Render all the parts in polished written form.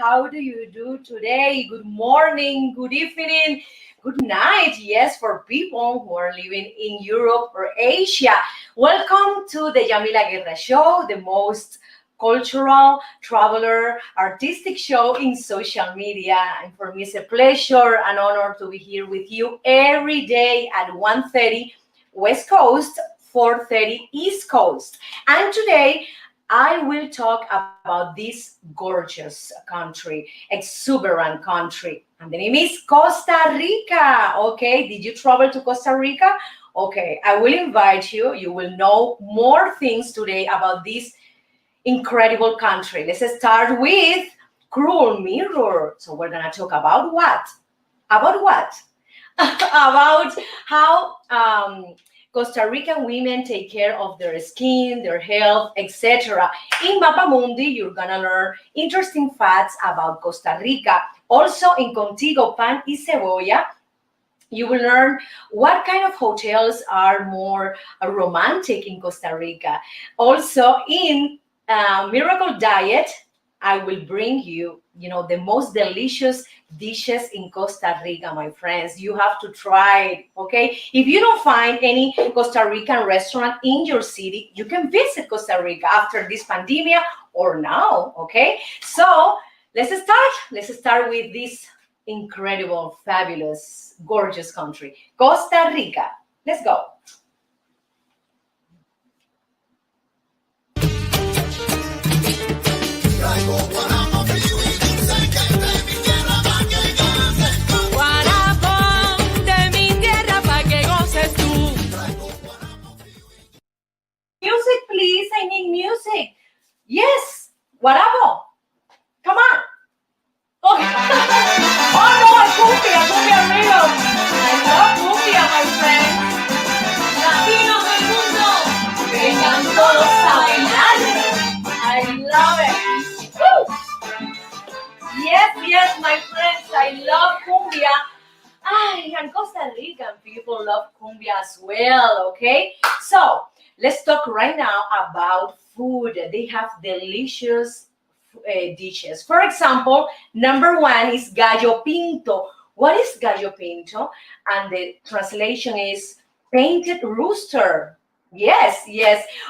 How do you do today? Good morning, good evening, good night. Yes, for people who are living in Europe or Asia. Welcome to the Yamila Guerra show, the most cultural, traveler, artistic show in social media. And for me, it's a pleasure and honor to be here with you every day at 1:30 West Coast, 4:30 East Coast. And today, I will talk about this gorgeous country, exuberant country. And the name is Costa Rica. Okay, did you travel to Costa Rica? Okay, I will invite you. You will know more things today about this incredible country. Let's start with Cruel Mirror. So we're gonna talk about what? About what? About how Costa Rican women take care of their skin, their health, etc. In Mapamundi, you're gonna learn interesting facts about Costa Rica. Also in Contigo Pan y Cebolla, you will learn what kind of hotels are more romantic in Costa Rica. Also in Miracle Diet, I will bring you, the most delicious dishes in Costa Rica, my friends. You have to try it, okay? If you don't find any Costa Rican restaurant in your city, you can visit Costa Rica after this pandemic or now, okay? So let's start. Let's start with this incredible, fabulous, gorgeous country, Costa Rica. Let's go. Music, please. I need music. Yes. Guarabo. Come on. Oh, oh no, cumbia rhythm. I love cumbia, my friends. Latinos del mundo, vengan todos a bailar. I love it. Woo. Yes, my friends. I love cumbia. And Costa Rican people love cumbia as well, okay? So, let's talk right now about food. They have delicious dishes. For example, number one is gallo pinto. What is gallo pinto? And the translation is painted rooster. Yes.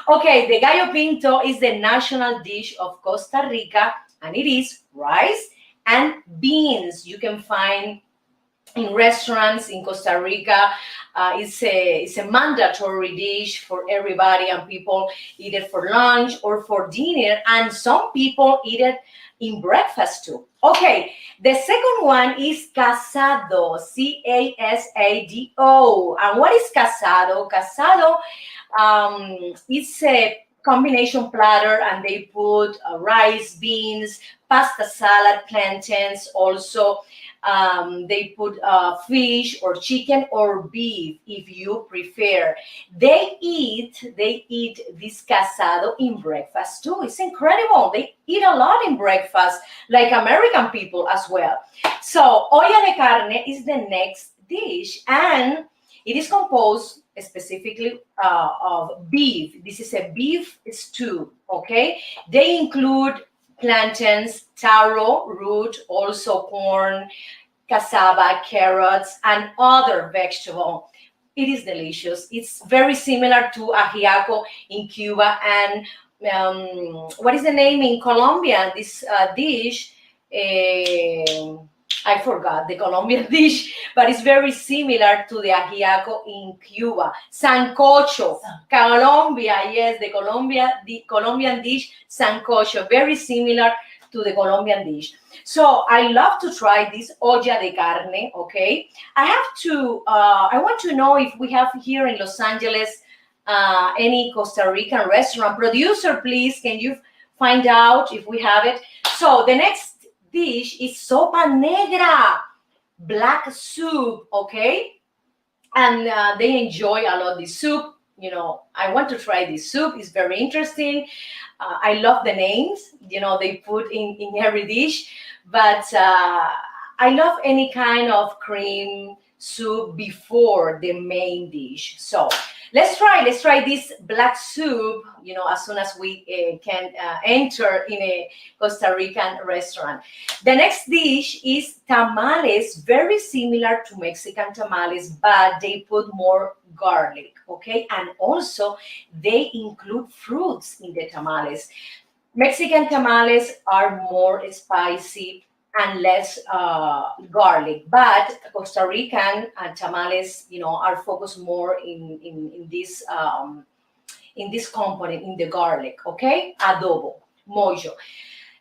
Okay, the gallo pinto is the national dish of Costa Rica, and it is rice and beans. You can find in restaurants in Costa Rica. It's a mandatory dish for everybody, and people eat it for lunch or for dinner, and some people eat it in breakfast too. Okay, the second one is casado, Casado. And what is casado? Casado, it's a combination platter, and they put rice, beans, pasta salad, plantains, also they put fish or chicken or beef if you prefer. They eat this casado in breakfast too. It's incredible. They eat a lot in breakfast, like American people as well. So olla de carne is the next dish, and it is composed specifically of beef. This is a beef stew, okay? They include plantains, taro root, also corn, cassava, carrots, and other vegetable. It is delicious. It's very similar to ajiaco in Cuba, and what is the name in Colombia? This dish, I forgot the Colombian dish, but it's very similar to the ajiaco in Cuba. Sancocho, Colombia, yes, the Colombian dish, sancocho, very similar to the Colombian dish. So I love to try this olla de carne, okay? I want to know if we have here in Los Angeles any Costa Rican restaurant. Producer, please, can you find out if we have it? So the next dish is sopa negra, black soup, okay? And they enjoy a lot this soup. I want to try this soup. It's very interesting. I love the names, they put in every dish, but I love any kind of cream soup before the main dish. So let's try this black soup, as soon as we can enter in a Costa Rican restaurant. The next dish is tamales, very similar to Mexican tamales, but they put more garlic, okay? And also they include fruits in the tamales. Mexican tamales are more spicy and less garlic, but Costa Rican tamales, are focused more in this component, in the garlic. Okay, adobo, mojo.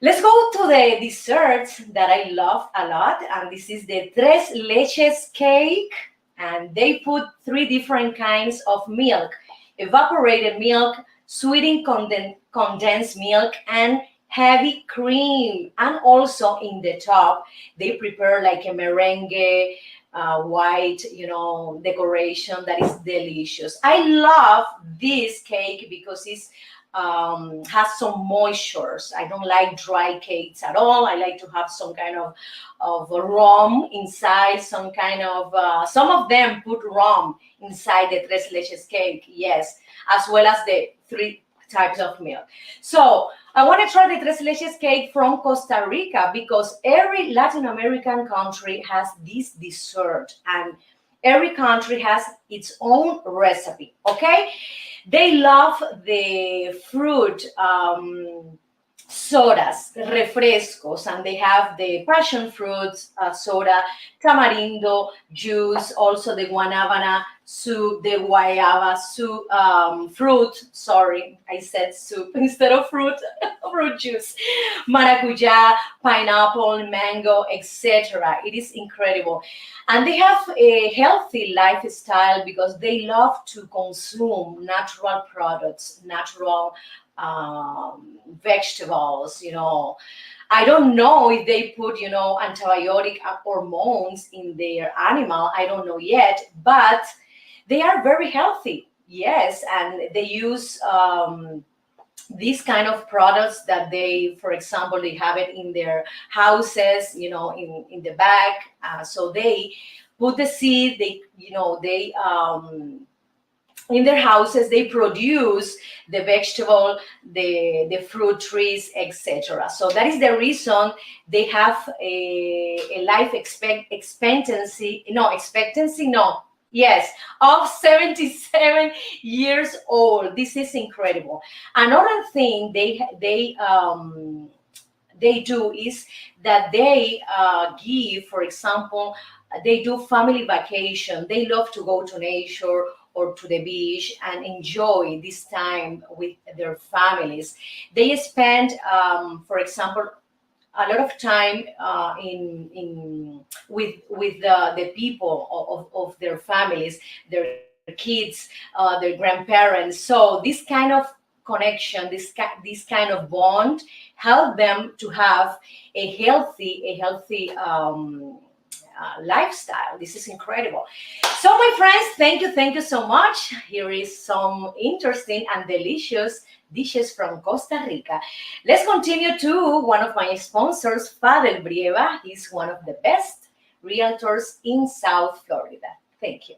Let's go to the desserts that I love a lot, and this is the tres leches cake, and they put three different kinds of milk: evaporated milk, sweetened condensed milk, and heavy cream. And also in the top they prepare like a merengue, white, decoration that is delicious. I love this cake because it's has some moistures. I don't like dry cakes at all. I like to have some kind of rum inside, some of them put rum inside the tres leches cake, yes, as well as the three types of milk. So I want to try the tres leches cake from Costa Rica because every Latin American country has this dessert, and every country has its own recipe. Okay, they love the fruit sodas, refrescos, and they have the passion fruits soda, tamarindo juice, also the guanabana soup, the guayaba soup, fruit. Sorry, I said soup instead of fruit. Fruit juice, maracuja, pineapple, mango, etc. It is incredible, and they have a healthy lifestyle because they love to consume natural products, natural vegetables. I don't know if they put, antibiotic hormones in their animal. I don't know yet, but they are very healthy. Yes, and they use these kind of products that they, for example, they have it in their houses, in the back. So they put the seed. They in their houses they produce the vegetable, the fruit trees, etc. So that is the reason they have a life expectancy yes, of 77 years old. This is incredible. Another thing they do is that they give, for example, they do family vacation. They love to go to nature or to the beach and enjoy this time with their families. They spend, for example, a lot of time with the people of their families, their kids, their grandparents. So this kind of connection, this kind of bond, help them to have a healthy lifestyle. This is incredible. So my friends, thank you so much. Here is some interesting and delicious dishes from Costa Rica. Let's continue to one of my sponsors, Father Brieva. He's one of the best realtors in South Florida. Thank you.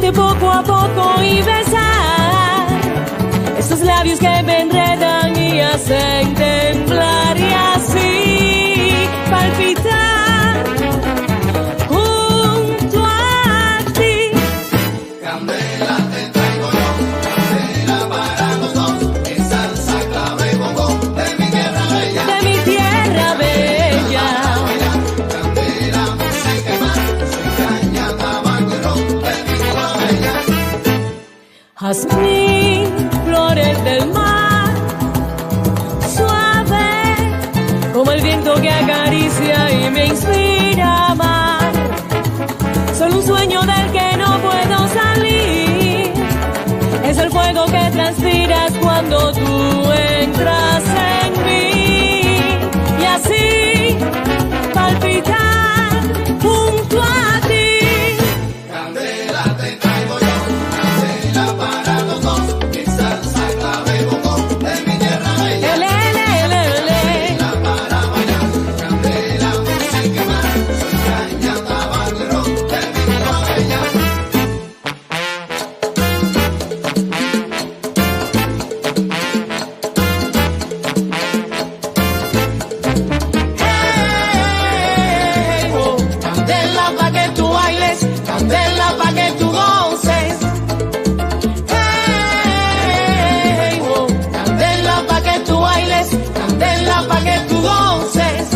tocarte poco a poco y besar esos labios que me enredan y hacen temblar y así palpitar junto a ti. Candela te traigo yo, candela para los dos, es salsa clave bongo de mi tierra bella. De mi tierra bella. Candela, música y más, soy caña, tabaco y ron de mi tierra bella. Jazmín, flores del mar, suave como el viento que acaricia y me inspira a amar. Solo un sueño del que no puedo salir, es el fuego que transpiras cuando tú entras en mí. Y así palpitar junto a ti. Candela te traigo yo, candela para los dos, es salsa clave bongo de mi tierra bella. Candela para bailar, candela, música y más, soy caña, tabaco y ron de mi tierra bella. Hey, oh, candela pa' que tú bailes, candela pa' que tú goces. Hey, oh, candela pa' que tú bailes, candela pa' que tú goces.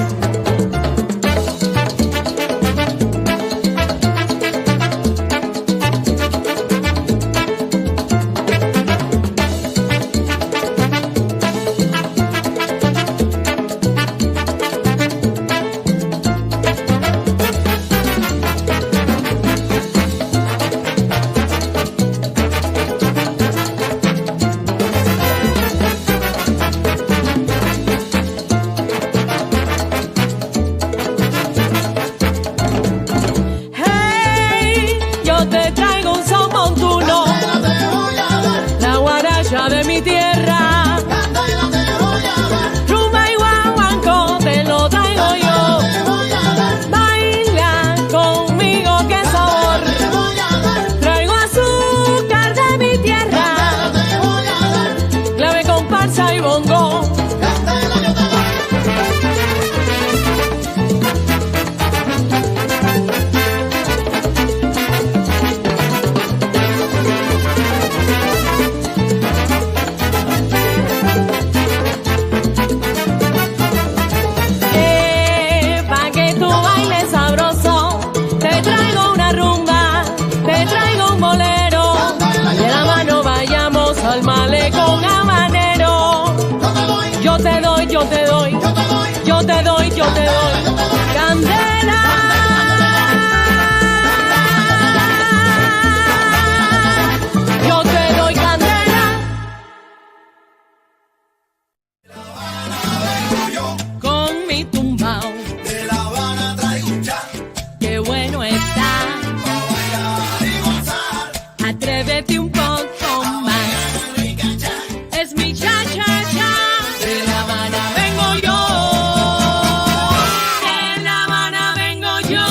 Hey, yo te traigo un son montuno, Candela te voy a dar, la guaracha de mi tierra. candela te voy a dar, Rumba y guaguancó te lo traigo yo. te voy a dar, Baila conmigo, qué sabor. te voy a dar, Traigo azúcar de mi tierra, te voy a dar, clave, comparsa y bongo. candela yo te doy. Pa' que tú bailes sabroso, te traigo una rumba, te traigo un bolero. De la mano vayamos al malecón habanero. Yo te doy, yo te doy, yo te doy, yo te doy. Candela. Yo te doy candela. Con mi tumbao, De La Habana traigo un chan, qué bueno está. pa' bailar y gozar, Atrévete un poco más. rica chan. Es mi cha-cha-cha. De La Habana vengo yo. De La Habana vengo yo.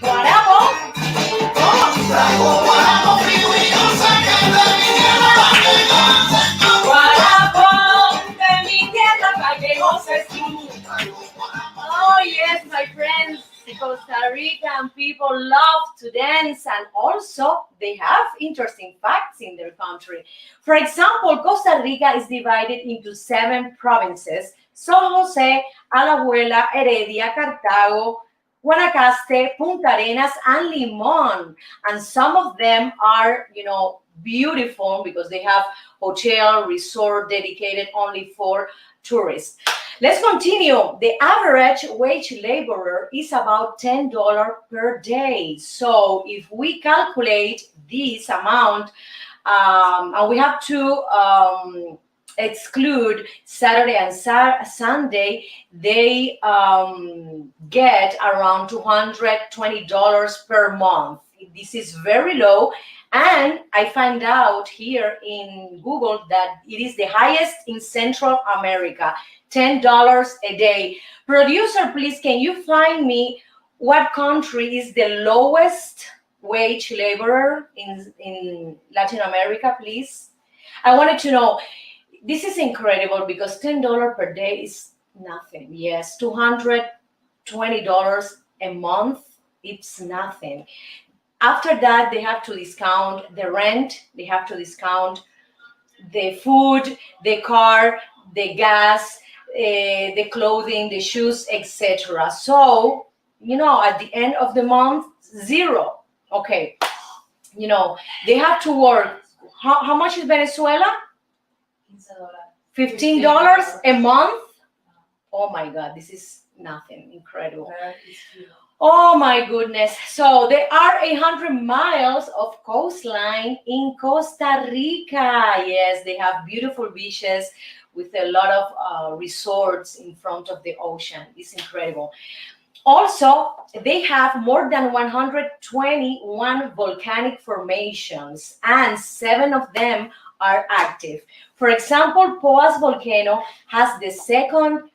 Guarabo. Traigo guarapo frío y yo sé que de mi tierra bella. Guarapo de mi tierra para que goces tú. Oh yes, my friends, Costa Rican people love to dance and also they have interesting facts in their country. For example, Costa Rica is divided into 7 provinces: San Jose, Alajuela, Heredia, Cartago, Guanacaste, Punta Arenas, and Limon. And some of them are, beautiful because they have hotel, resort dedicated only for tourists. Let's continue. The average wage laborer is about $10 per day. So if we calculate this amount, and we have to exclude Saturday and Sunday, they get around $220 per month. This is very low. And I find out here in Google that it is the highest in Central America, $10 a day. Producer, please, can you find me what country is the lowest wage laborer in Latin America, please? I wanted to know. This is incredible because $10 per day is nothing. Yes, $220 a month, it's nothing. After that, they have to discount the rent, they have to discount the food, the car, the gas, the clothing, the shoes, etc. So, at the end of the month, zero. Okay, they have to work. How much is Venezuela? $15 a month? Oh my God, this is nothing. Incredible. Oh my goodness. So there are 800 miles of coastline in Costa Rica. Yes, they have beautiful beaches with a lot of resorts in front of the ocean. It's incredible. Also, they have more than 121 volcanic formations, and 7 of them are active. For example, Poas volcano has the second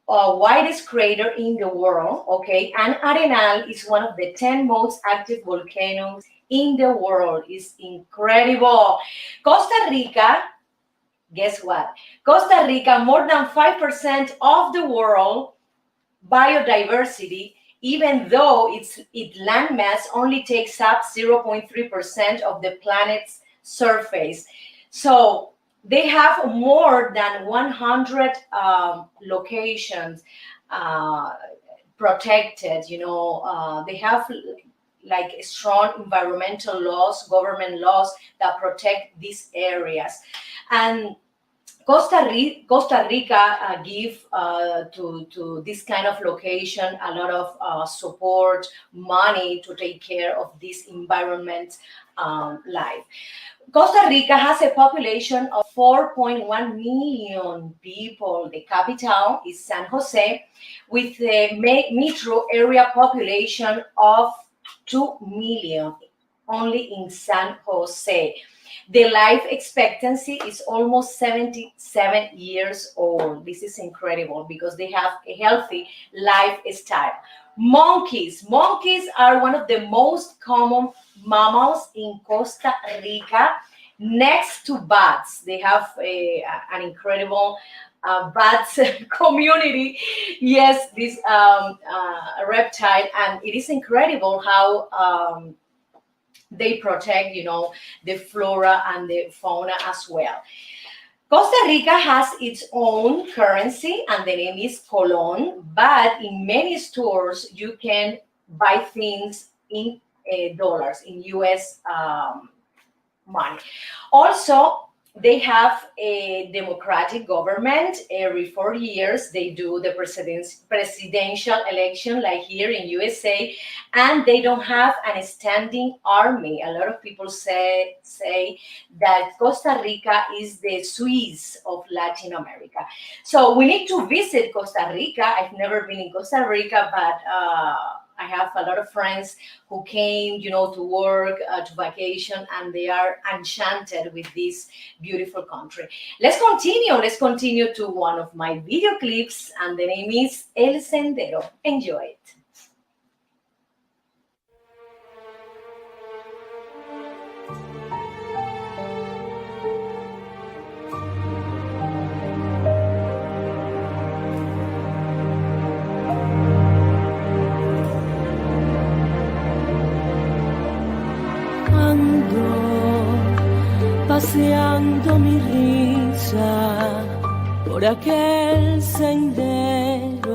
widest crater in the world, okay? And Arenal is one of the 10 most active volcanoes in the world. It's incredible. Costa Rica, guess what? Costa Rica, more than 5% of the world biodiversity, even though its landmass only takes up 0.3% of the planet's surface. So they have more than 100 locations protected. They have like strong environmental laws, government laws that protect these areas. And Costa Rica give to this kind of location a lot of support, money to take care of this environment life. Costa Rica has a population of 4.1 million people. The capital is San Jose, with a metro area population of 2 million only in San Jose. The life expectancy is almost 77 years old. This is incredible because they have a healthy lifestyle. Monkeys are one of the most common mammals in Costa Rica, next to bats. They have an incredible bats community. Yes, this reptile, and it is incredible how they protect, the flora and the fauna as well. Costa Rica has its own currency, and the name is Colón, but in many stores you can buy things in dollars, in US money. Also, they have a democratic government. Every 4 years, they do the presidential election, like here in USA, and they don't have a standing army. A lot of people say that Costa Rica is the Swiss of Latin America. So we need to visit Costa Rica. I've never been in Costa Rica, but I have a lot of friends who came, to work, to vacation, and they are enchanted with this beautiful country. Let's continue to one of my video clips, and the name is El Sendero. Enjoy it. Paseando mi risa por aquel sendero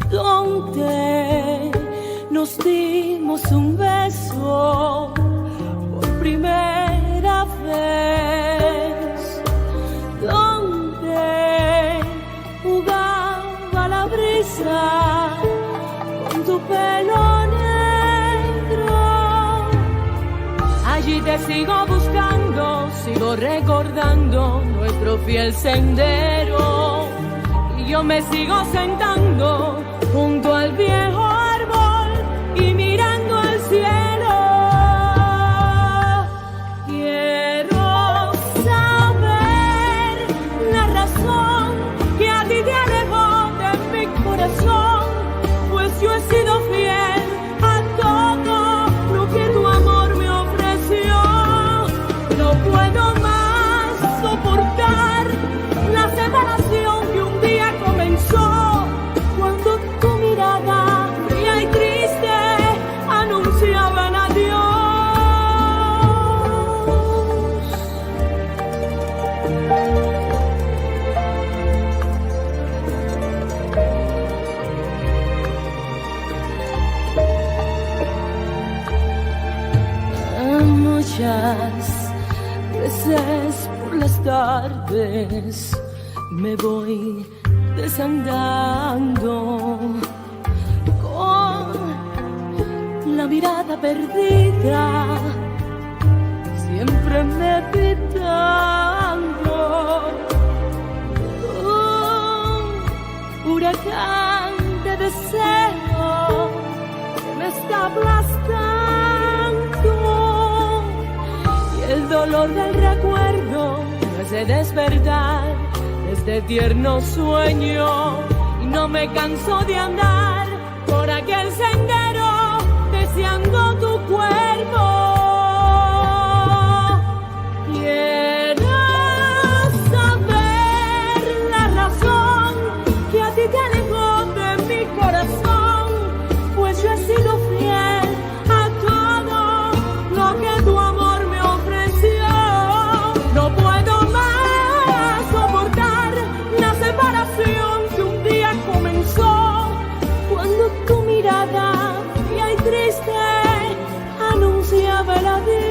donde nos dimos un beso por primera vez, donde jugaba la brisa con tu pelo negro. Allí te sigo buscando, si Sigo recordando nuestro fiel sendero y yo me sigo sentando junto al viejo árbol y mirando al cielo. Quiero saber la razón que a ti te alejó de mi corazón, pues yo he sido fiel a todo lo que tu amor me ofreció. No puedo más soportar la separación que un día comenzó, cuando tu mirada fría y triste anunciaba el adiós. Muchas veces por las tardes me voy desandando con la mirada perdida, siempre meditando. Un huracán de deseo que me está aplastando, y el dolor del recuerdo me hace despertar de este tierno sueño, y no me canso de andar por aquel sendero deseando tu cuerpo. Quiero saber la razón que a ti te alejó de mi corazón, pues yo he sido fiel a todo lo que tu amor me ofreció. No puedo más soportar la separación que un día comenzó, cuando tu mirada fría y triste anunciaba el adiós.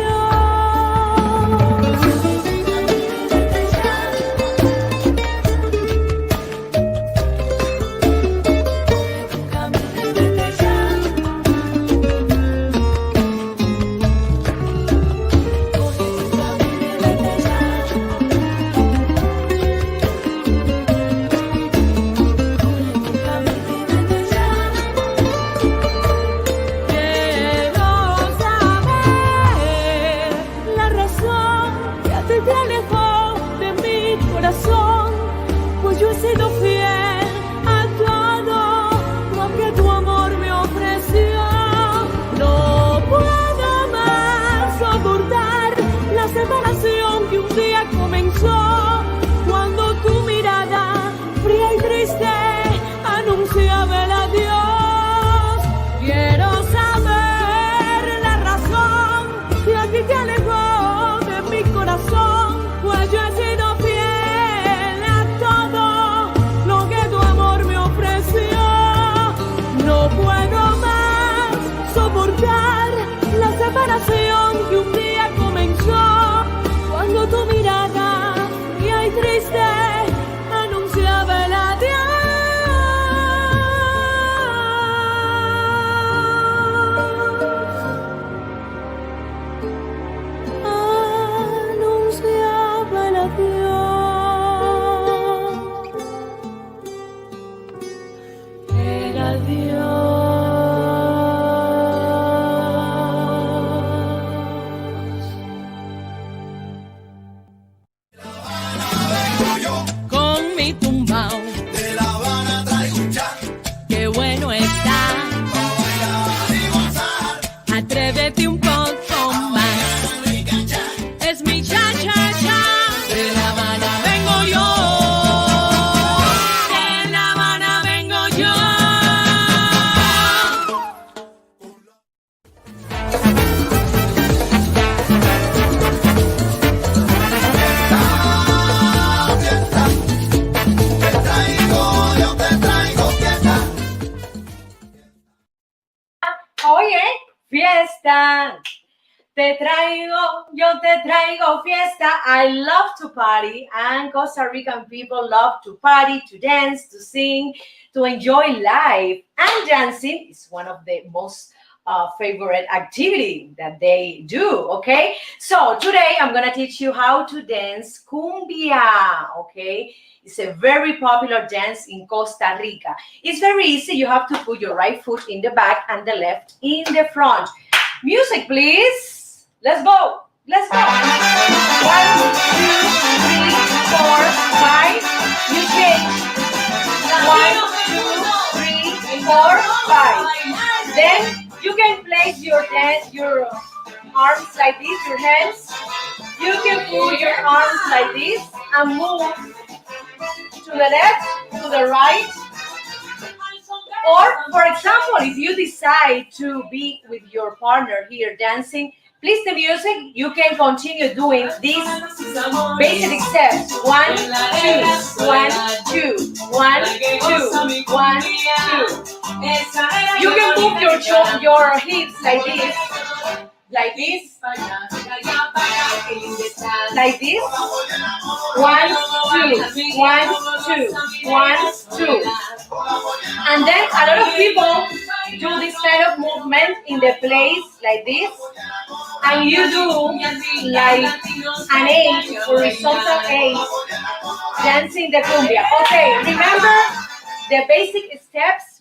Pues yo he sido fiel a todo lo que tu amor me ofreció. No puedo más soportar la separación que un día comenzó, cuando tu mirada fría y triste anunciaba el adiós. Quiero saber la razón que a ti te alejó de mi corazón, pues yo he sido fiel a todo lo que tu amor me ofreció. No puedo más soportar la separación que un día comenzó, cuando tu mirada fría y triste anunciaba el adiós. Anunciaba el adiós. El adiós. Con mi tumbao, De La Habana traigo un chat, qué bueno está. pa' bailar y gozar. Atrévete un poco más. Rica chat, Es mi cha-cha-cha. De La Habana vengo yo. De La Habana vengo yo. fiesta. Yo te traigo fiesta. Oye, fiesta. Yo te traigo fiesta. I love to party, and Costa Rican people love to party, to dance, to sing, to enjoy life. And dancing is one of the most favorite activity that they do. Okay, so today I'm gonna teach you how to dance cumbia. Okay, it's a very popular dance in Costa Rica. It's very easy. You have to put your right foot in the back and the left in the front. Music, please. Let's go. Let's go. 1, 2, 3, 4, 5. You change. 1, 2, 3, 4, 5. Then you can place your arms like this, your hands. You can put your arms like this and move to the left, to the right. Or, for example, if you decide to be with your partner here dancing, please the music, you can continue doing these basic steps. 1, 2, 1, 2, 1, 2, 1, 2. You can move your hips like this, like this, like this. 1, 2, 1, 2, 1, 2. And then a lot of people do this kind of movement in the place like this. And you do like an 8, horizontal 8, dancing the cumbia. Okay, remember the basic steps.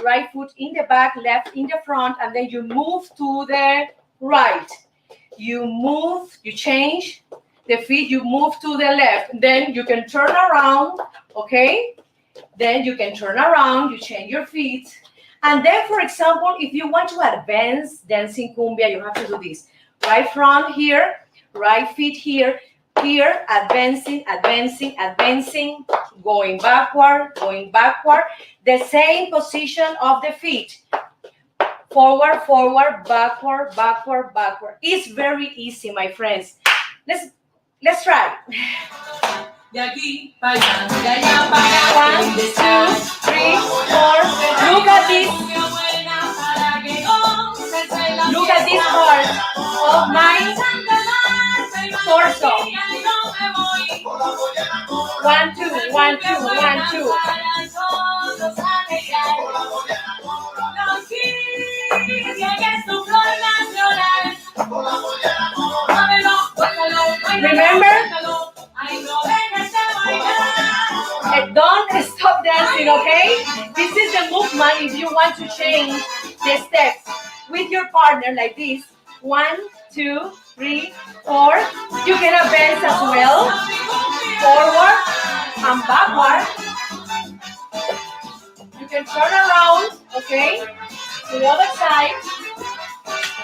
Right foot in the back, left in the front, and then you move to the right. You move, you change the feet, you move to the left. Then you can turn around, okay? Then you can turn around, you change your feet. And then, for example, if you want to advance dancing cumbia, you have to do this. Right front here, right feet here, here, advancing, advancing, advancing, going backward, going backward. The same position of the feet. Forward, forward, backward, backward, backward. It's very easy, my friends. Let's try. 1, 2, 3, 4. Look at this. Look at this part of my torso. 1, 2, 1, 2, 1, 2. Remember? Don't stop dancing, okay? This is the movement if you want to change the steps with your partner like this. 1, 2, 3, 4. You can advance as well. Forward and backward. You can turn around, okay, to the other side.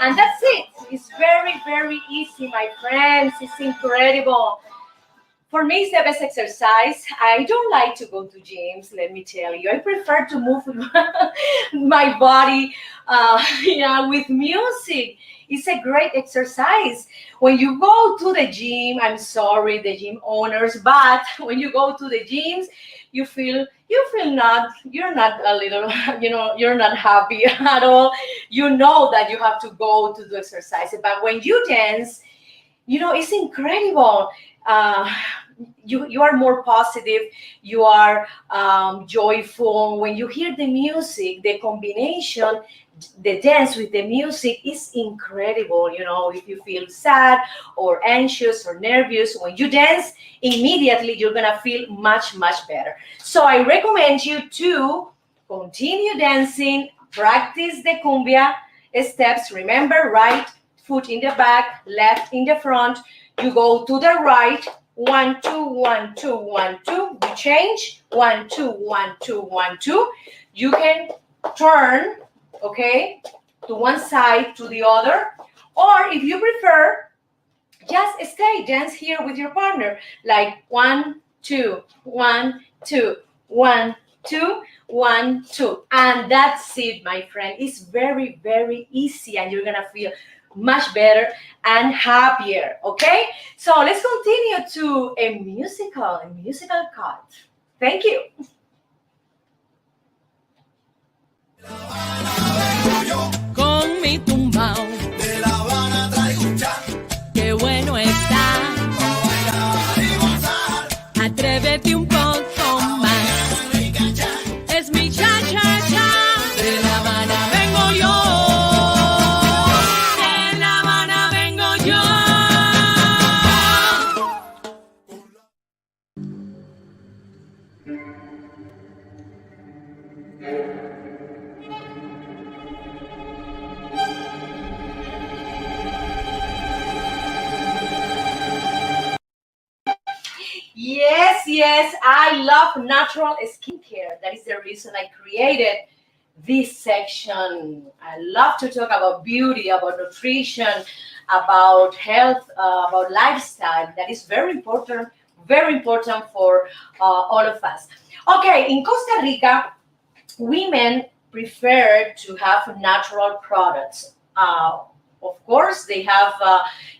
And that's it. It's very, very easy, my friends. It's incredible. For me, it's the best exercise. I don't like to go to gyms, let me tell you. I prefer to move my body with music. It's a great exercise. When you go to the gym, I'm sorry, the gym owners, but when you go to the gyms, you're not a little, you're not happy at all. You know that you have to go to do exercise. But when you dance, it's incredible. You are more positive, you are joyful. When you hear the music, the combination, the dance with the music is incredible. If you feel sad or anxious or nervous, when you dance, immediately you're gonna feel much, much better. So I recommend you to continue dancing, practice the cumbia steps. Remember, right foot in the back, left in the front. You go to the right. 1, 2, 1, 2, 1, 2. You change. 1, 2, 1, 2, 1, 2. You can turn, okay, to one side, to the other. Or if you prefer, just stay, dance here with your partner. Like 1, 2, 1, 2, 1, 2, 1, 2. And that's it, my friend. It's very, very easy, and you're gonna feel much better and happier. Okay, so let's continue to a musical cut. Thank you. Con mi tumbao De La Habana traigo un cha, qué bueno está. bailar y gozar. Atrévete un poco más. Es mi cha cha cha. De La Habana vengo yo. Yes, yes, I love natural skincare. That is the reason I created this section. I love to talk about beauty, about nutrition, about health, about lifestyle. That is very important for all of us. Okay, in Costa Rica, women prefer to have natural products. Of course, they have,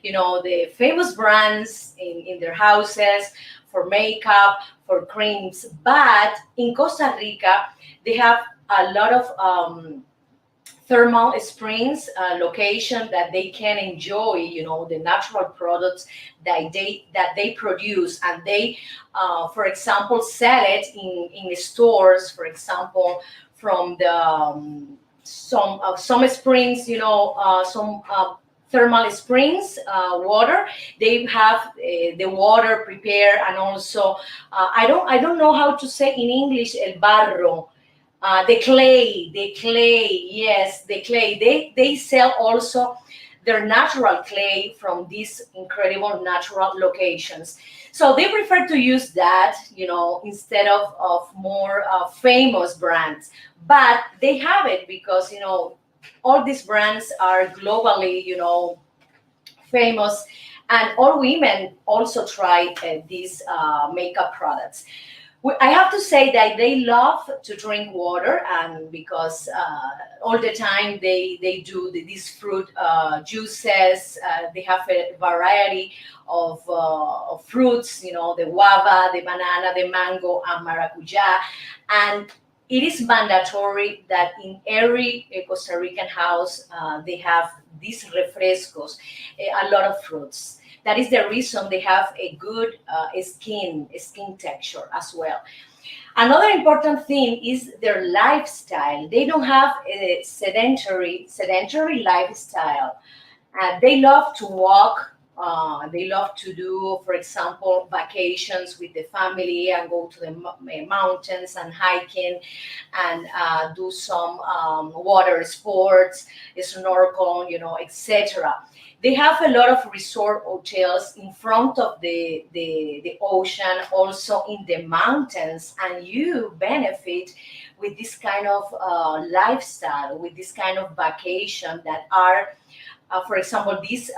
the famous brands in their houses for makeup, for creams. But in Costa Rica, they have a lot of thermal springs location that they can enjoy, the natural products that they produce, and they, for example, sell it in stores, for example, from the some springs, some thermal springs water. They have the water prepared, and also I don't know how to say in English el barro, the clay, yes, the clay. They sell also their natural clay from these incredible natural locations. So they prefer to use that, instead of more famous brands. But they have it because, all these brands are globally, famous, and all women also try these makeup products. I have to say that they love to drink water, and because all the time they do these fruit juices. They have a variety of fruits, the guava, the banana, the mango, and maracuja. And it is mandatory that in every Costa Rican house they have these refrescos, a lot of fruits. That is the reason they have a good skin texture as well. Another important thing is their lifestyle. They don't have a sedentary lifestyle. They love to walk. They love to do, for example, vacations with the family and go to the mountains and hiking, and do some water sports, snorkel, etc. They have a lot of resort hotels in front of the ocean, also in the mountains, and you benefit with this kind of lifestyle, with this kind of vacation that are, for example, these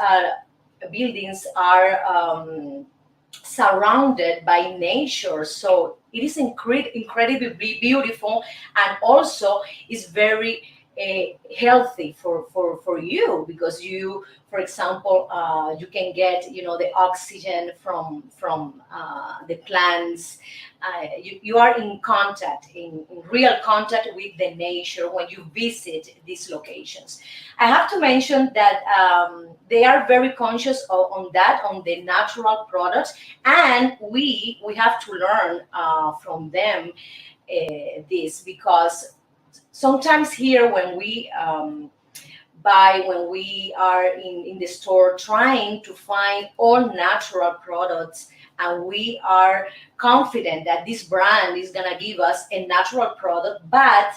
buildings are surrounded by nature. So it is incredibly beautiful, and also is very healthy for you, because you, for example, you can get, the oxygen from the plants. You are in contact, in real contact with the nature when you visit these locations. I have to mention that they are very conscious on that, on the natural products, and we have to learn from them this, because sometimes here when we buy, when we are in the store trying to find all natural products, and we are confident that this brand is going to give us a natural product, but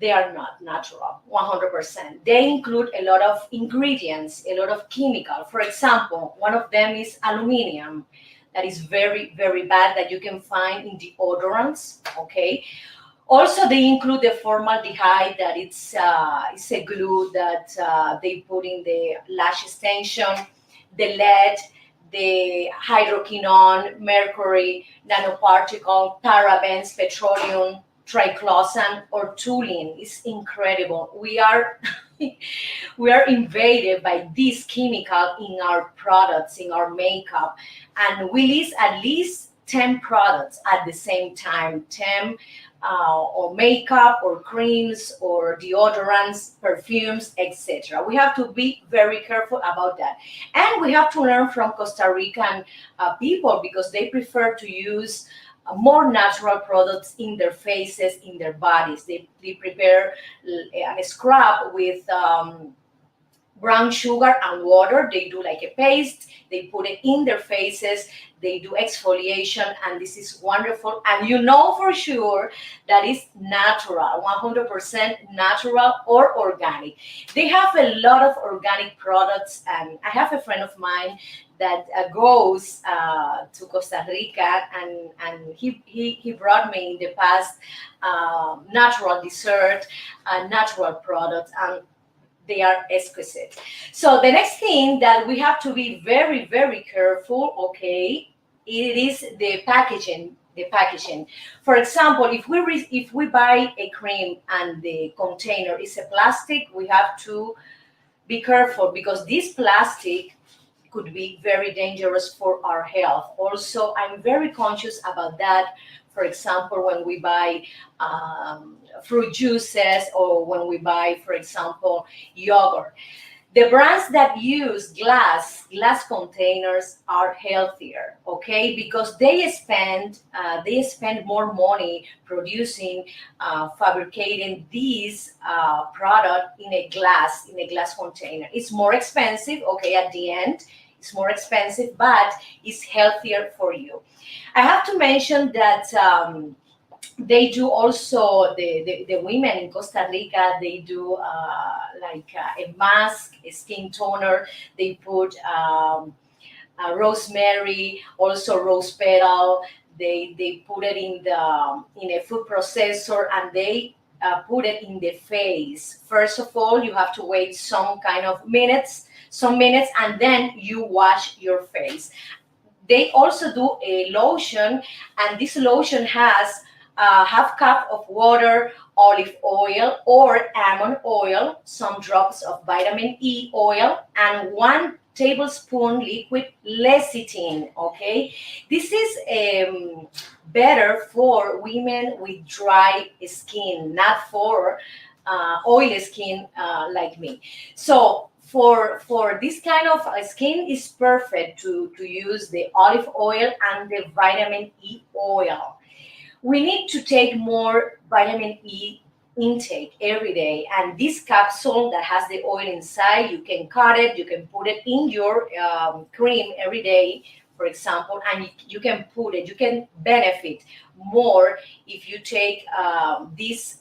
they are not natural 100%. They include a lot of ingredients, a lot of chemical. For example, one of them is aluminum, that is very, very bad, that you can find in deodorants. Okay. Also, they include the formaldehyde, that it's a glue that they put in the lash extension, the lead, the hydroquinone, mercury, nanoparticle, parabens, petroleum, triclosan, or toluene. Is incredible. We are we are invaded by this chemical in our products, in our makeup, and we list at least 10 products at the same time, 10 or makeup or creams or deodorants, perfumes, etc. We have to be very careful about that. And we have to learn from Costa Rican people, because they prefer to use more natural products in their faces, in their bodies. They prepare a scrub brown sugar and water. They do like a paste. They put it in their faces. They do exfoliation, and this is wonderful. And you know for sure that is natural, 100% natural or organic. They have a lot of organic products, and I have a friend of mine that goes to Costa Rica, and he brought me in the past natural dessert, natural products, and they are exquisite. So the next thing that we have to be very, very careful, okay, it is the packaging. The packaging. For example, if we buy a cream and the container is a plastic, we have to be careful because this plastic could be very dangerous for our health. Also, I'm very conscious about that. For example, when we buy fruit juices, or when we buy, for example, yogurt. The brands that use glass containers are healthier, okay? Because they spend more money producing, fabricating these product in a glass container. It's more expensive, okay? At the end, it's more expensive, but it's healthier for you. I have to mention that. They do also the women in Costa Rica. They do a mask, a skin toner. They put rosemary, also rose petal. They put it in a food processor, and they put it in the face. First of all, you have to wait some minutes, and then you wash your face. They also do a lotion, and this lotion has half cup of water, olive oil or almond oil, some drops of vitamin E oil, and 1 tablespoon liquid lecithin. Okay, this is better for women with dry skin, not for oily skin like me. So for this kind of skin, is perfect to use the olive oil and the vitamin E oil. We need to take more vitamin E intake every day, and this capsule that has the oil inside, you can cut it, you can put it in your cream every day, for example, and you can benefit more if you take this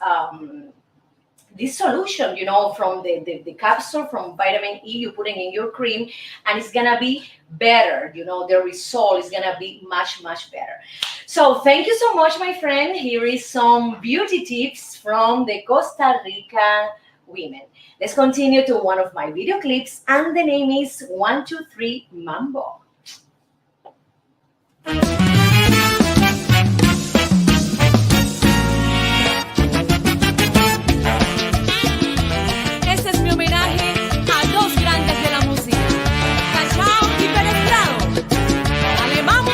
solution, from the capsule, from vitamin E, you put it in your cream, and it's gonna be better. The result is gonna be much, much better. So thank you so much, my friend. Here is some beauty tips from the Costa Rica women. Let's continue to one of my video clips, and the name is 1, 2, 3 Mambo. Este es mi homenaje a dos grandes de la música, Cachao y Perestrado. ¡Dale, mambo!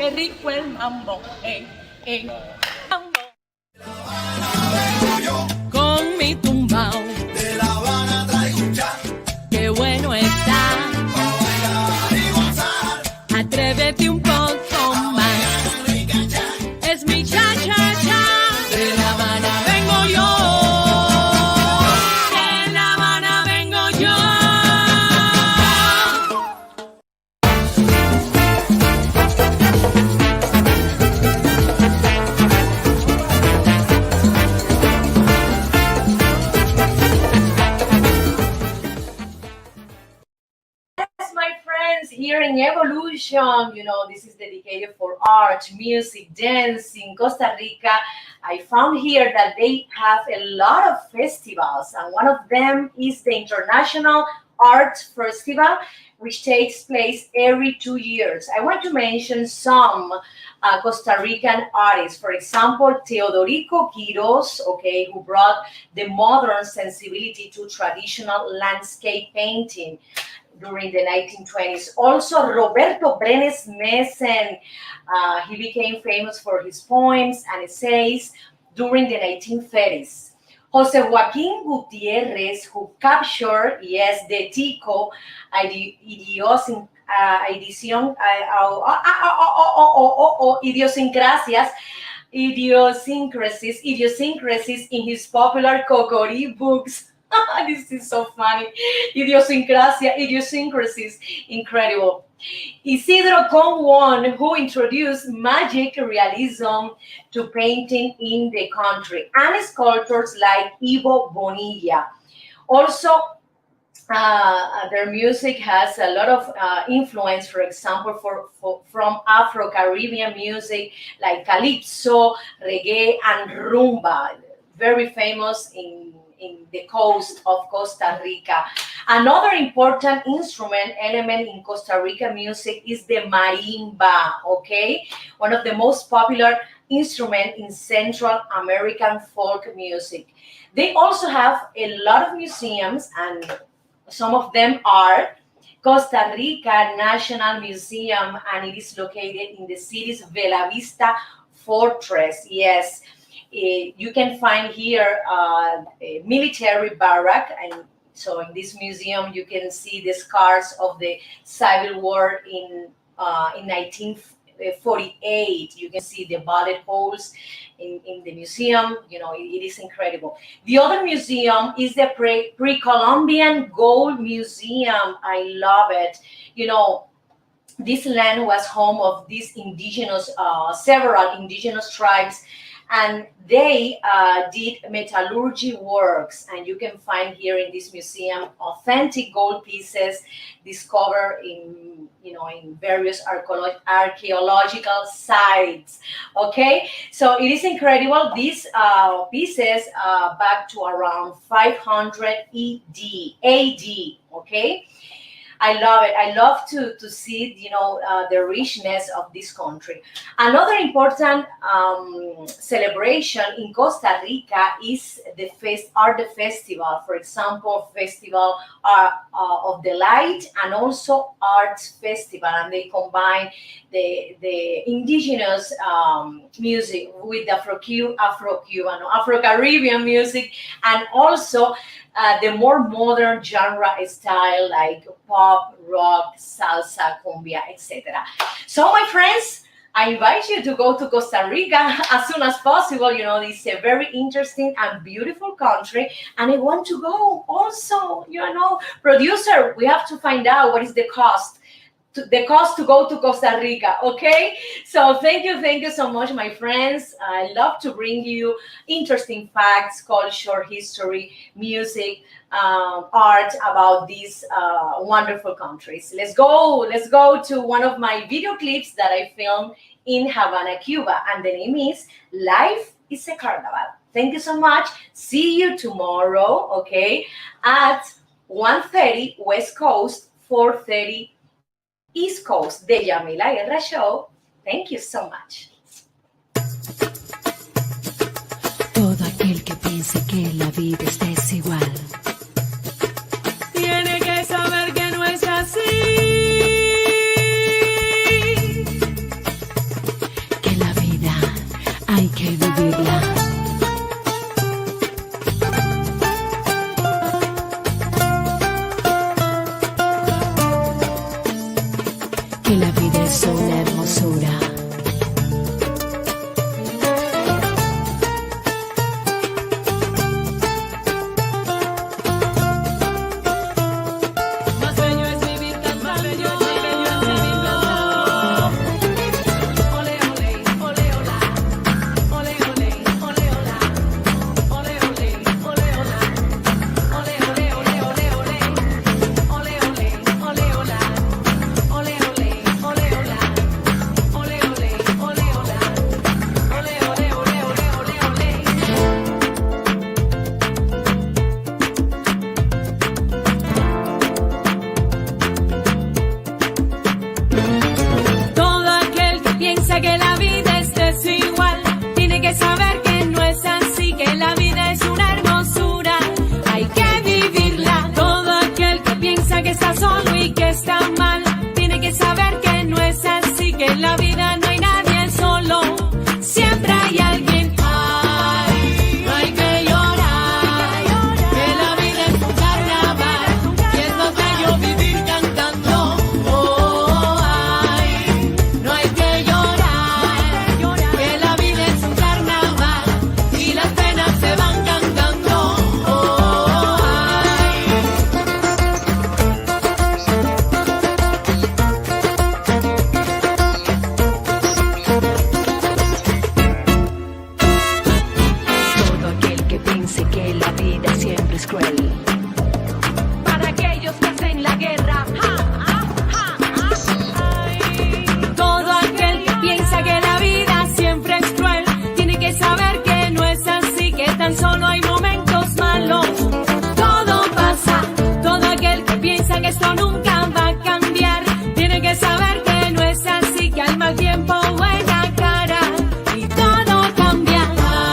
qué rico el mambo, mambo. Con mi tumbao, De La Habana traigo un cha, qué bueno está. pa' bailar y gozar. Atrévete un poco más. Rica cha, Es mi cha-cha-cha. De La Habana vengo yo. De La Habana vengo yo. Yes, my friends, here in Evolution, this is dedicated for art, music, dance in Costa Rica. I found here that they have a lot of festivals, and one of them is the International Art Festival, which takes place every 2 years. I want to mention some Costa Rican artists. For example, Teodorico Quiros, okay, who brought the modern sensibility to traditional landscape painting during the 1920s. Also, Roberto Brenes Messen, he became famous for his poems and essays during the 1930s. Jose Joaquin Gutierrez, who captured, yes, the Tico idiosyncrasies in his popular Cocori books. This is so funny. Idiosyncrasies, incredible. Isidro Conwon, who introduced magic realism to painting in the country, and sculptors like Ivo Bonilla. Also, their music has a lot of influence, for example, from Afro-Caribbean music like calypso, reggae, and rumba, very famous in the coast of Costa Rica. Another important instrument element in Costa Rica music is the marimba, okay? One of the most popular instruments in Central American folk music. They also have a lot of museums, and some of them are Costa Rica National Museum, and it is located in the city's Bella Vista Fortress. Yes, you can find here a military barrack, and so in this museum you can see the scars of the Civil War in 1948. You can see the bullet holes in the museum. It is incredible. The other museum is the Pre-Columbian Gold Museum. I love it. This land was home of these several indigenous tribes, and they did metallurgy works, and you can find here in this museum authentic gold pieces discovered in various archaeological sites. Okay, so it is incredible. These pieces back to around 500 AD. Okay, I love it. I love to see, the richness of this country. Another important celebration in Costa Rica is the Art Festival. For example, Festival of the Light, and also Arts Festival, and they combine the indigenous music with Afro-Caribbean music, and also the more modern genre style like pop, rock, salsa, cumbia, etc. So, my friends, I invite you to go to Costa Rica as soon as possible. It's a very interesting and beautiful country, and I want to go also. Producer, we have to find out what is the cost to go to Costa Rica, okay? So thank you so much, my friends. I love to bring you interesting facts, culture, history, music, art about these wonderful countries. Let's go to one of my video clips that I filmed in Havana, Cuba, and the name is Life is a Carnival. Thank you so much. See you tomorrow, okay, at 1:30 West Coast, 4:30 East Coast, the Yamila Guerra Show. Thank you so much. Todo aquel que piense que la vida es desigual tiene que saber que no es así. que la vida es una hermosura. Más bello es vivir cantando. Ole, ole, ole, hola. Ole, ole, ole, hola. Ole, ole, ole, hola. Ole, ole, ole, ole, ole. Ole, ole, ole, hola. Ole, ole, ole, hola. Ole, ole, ole, hola. Ole, ole, ole, ole, ole, ole. Todo aquel que piensa que la vida es desigual tiene que saber que no es así, que la vida es una hermosura, hay que vivirla. Todo aquel que piensa que está solo y que está mal tiene que saber que no es así, que en la vida no hay nadie solo, siempre hay alguien. Ay, no hay que llorar, que la vida es un carnaval y es más bello vivir cantando. Oh, ay, no hay que llorar, que la vida es un carnaval y las penas se van cantando. Oh, ay. Todo aquel que piense que la vida siempre es cruel, para aquellos que hacen la guerra. Todo aquel que piensa que la vida siempre es cruel tiene que saber que no es así, que tan solo hay momentos malos. Todo pasa. Todo aquel que piensa que esto nunca va a cambiar tiene que saber que no es así, que al mal tiempo buena cara y todo cambia.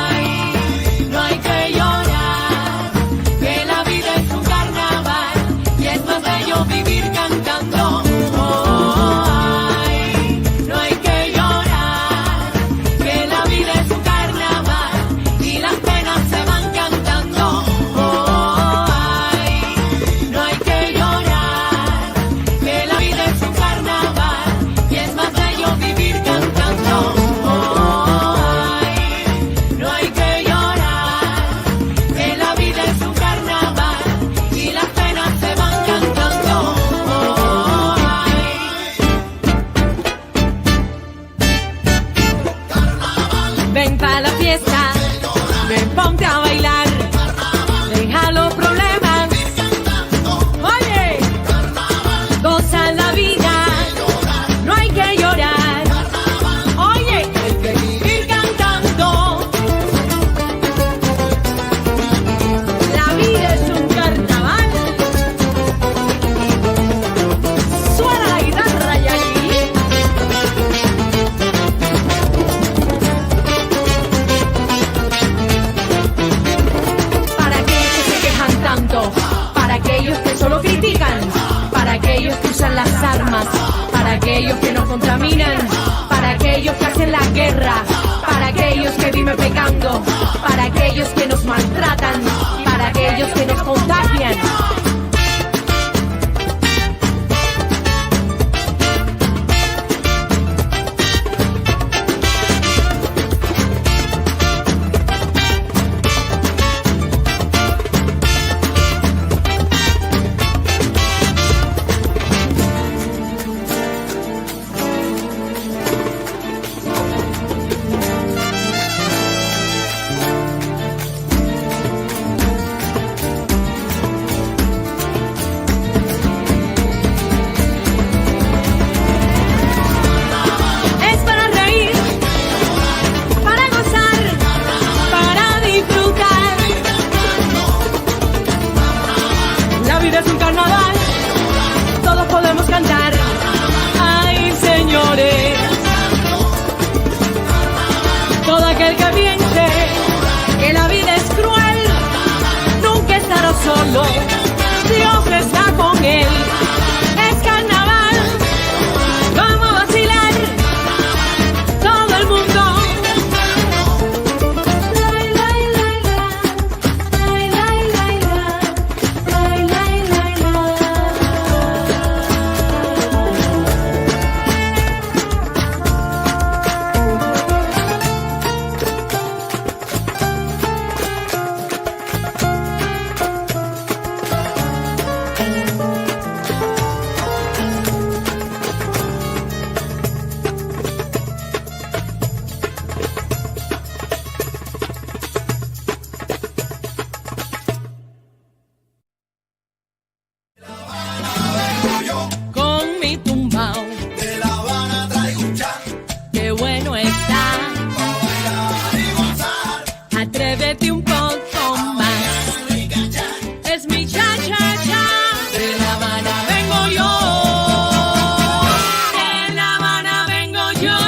Ay, no hay que llorar, que la vida es un carnaval y es más bello vivir cantando. Oh, ay, no hay que llorar, que la vida es un carnaval y las penas se van cantando. Oh, ay, no hay que llorar, que la vida es un carnaval y es más bello vivir cantando. Oh, ay, no hay que llorar, que la vida es un carnaval y las penas se van cantando. Oh, ay. Ven pa' la fiesta, ven, ponte a bailar, deja los problemas, oye, goza la vida, no hay que llorar, oye, hay que vivir cantando. La vida es un carnaval, suena la guitarra y aquí. Para aquellos que se quejan tanto, para aquellos que solo critican, para aquellos que usan las armas, para aquellos que nos contaminan, para aquellos que hacen la guerra, para aquellos que viven pecando, para aquellos que nos maltratan, para aquellos que nos contagian. Es para reír, para gozar, para disfrutar. La vida es un carnaval, todos podemos cantar. Ay, señores, todo aquel que piense que la vida es cruel nunca estará solo.